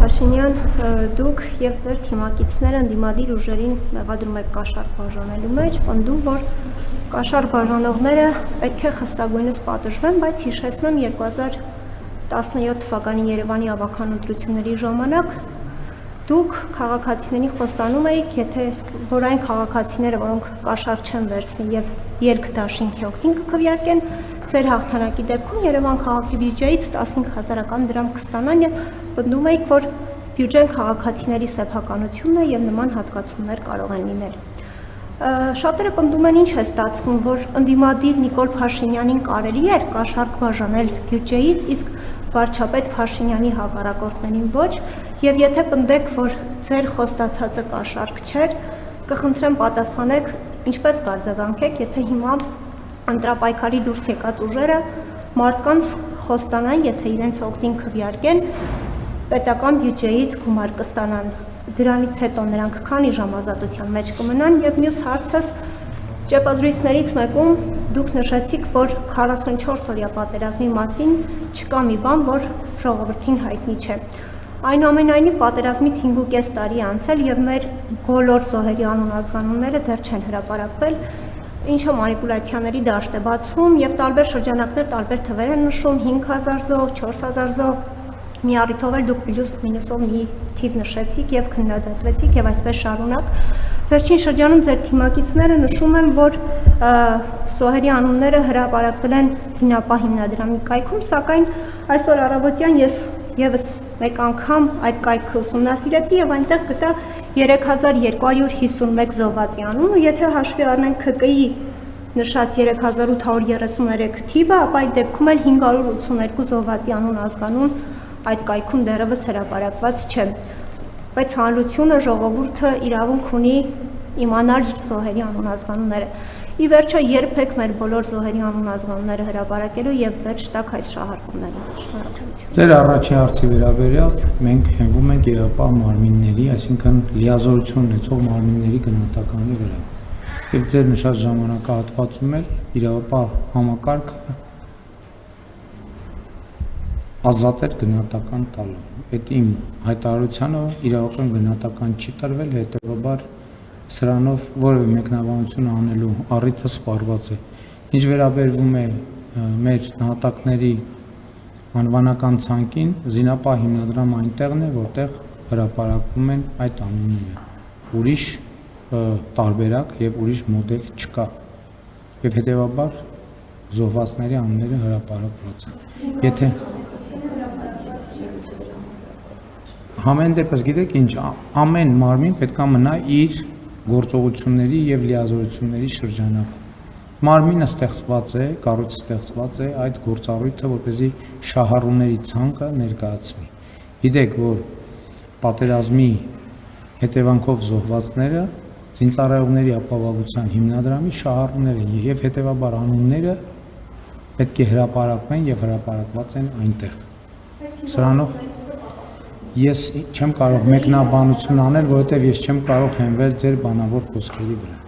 Փաշինյան, դուք եւ ձեր թիմակիցները ընդդիմադիր ուժերին մեղադրում եք կաշառք բաժանելու մեջ, պնդում, որ կաշառք բաժանողները պետք է խստագույնս պատժվեն, բայց հիշեցնեմ 2017 թվականի Երևանի ավագան ընտրությունների ժամանակ դուք քաղաքացիներին խոստանում էիք, որ այն քաղաքացիները, որոնք կաշառք չեն վերցնի եւ ելք դաշինքի օգտին կքվեարկեն, ձեր հաղթանակի դեպքում Երևան քաղաքի բյուջեից 15,000 դրամ կստանան եւ պնդում եք, որ բյուջեն քաղաքացիների սեփականությունն է եւ նման հատկացումներ կարող են լինել։ Շատերը պնդում են, ինչ է ստացվում, որ ընդդիմադիր Նիկոլ Փաշինյանին կարելի էր կաշառք բաժանել բյուջեից, իսկ վարչապետ Փաշինյանի հակառակորդներին ոչ, եւ եթե պնդեք, որ ձեր խոստացածը կաշառք չէր, կխնդրեմ պատասխանեք, ինչպես կարձագանքեք, եթե հիմա ընտրապայքարի դուրս եկած ուժերը մարդկանց խոստանան, եթե իրենց օգտին քվեարկեն, պետական բյուջեից գումար կստանան, դրանից հետո նրանք քանի ժամ ազատության մեջ կմնան եւ մյուս հարցս ճեպազրույցներից մեկում դուք նշեցիք, որ 44-օրյա պատերազմի մասին չկա մի բան, որ ժողովրդին հայտնի չէ։ Այնուամենայնիվ պատերազմից 5.5 տարի անցել եւ մեր բոլոր զոհերի անուն ազգանունները դեռ չեն հրապարակվել, ինչը մանիպուլյացիաների դաշտ է բացում եւ տարբեր շրջանակներ տարբեր թվեր են նշում 5000 զոհ, 4000 զոհ, մի առիթով էլ դուք պլյուս-մինուսով մի թիվ նշեցիք եւ քննադատվեցիք եւ այսպես շարունակ։ Վերջին շրջանում ձեր թիմակիցները նշում են, որ զոհերի անունները հրապարակվել են Զինապահ հիմնադրամի կայքում, սակայն այսօր առավոտյան ես եւս մեկ անգամ այդ կայքը ուսումնասիրեցի եւ այնտեղ գտա 3251 զոհվածի անունը, եթե հաշվի առնենք ՔԿ-ի նշած 3833 թիվը, ապա այդ դեպքում էլ 582 զոհվածի անուն ազգանուն այդ կայքում դեռևս հրապարակված չէ, բայց հանրությունը, ժողովուրդը իրավունք ունի իմանալ զոհերի անուն ազգանունները։ Ի վերջո երբեք մեր բոլոր զոհերի անուն ազգանունները հրապարակելու եւ վերջ տակ այս շահարկումները։ Շնորհակալություն։ Ձեր առաջի հարցի վերաբերյալ մենք հենվում ենք Երևան մարմինների, այսինքն լիազորություն ունեցող մարմինների գնահատականի վրա։ Եվ ձեր նշած ժամանակահատվածում էլ իրավապահ համակարգը ազատ էր գնահատական տալու։ Այդ իմ հայտարարությանը իրավական գնահատական չի տրվել, հետևաբար սրանով որևէ մեկնաբանություն անելու առիթը սպառված է։ Ինչ վերաբերվում է մեր նահատակների անվանական ցանկին, Զինապահ հիմնադրամը այնտեղն է, որտեղ հրապարակվում են այդ անունները։ Ուրիշ տարբերակ եւ ուրիշ մոդել չկա։ Եվ հետևաբար զոհվածների անունները հրապարակված են։ Եթե Համեն դեպս գիտեք ինչ, ամեն մարմին պետք է մնա իր գործողությունների եւ լիազորությունների շրջանակում։ Մարմինը ստեղծված է, կառույցը ստեղծված է այդ գործառույթը, որպեսզի շահառուների ցանկը ներկայացնի։ Գիտեք, որ պատերազմի հետևանքով զոհվածները Զինծառայողների ապահովության հիմնադրամի շահառուներ են եւ հետեւաբար անունները պետք է հրապարակվեն եւ հրապարակված են այնտեղ։ Սրանով ես չեմ կարող մեկնաբանություն անել, որովհետև ես չեմ կարող հենվել ձեր բանավոր խոսքերի վրա։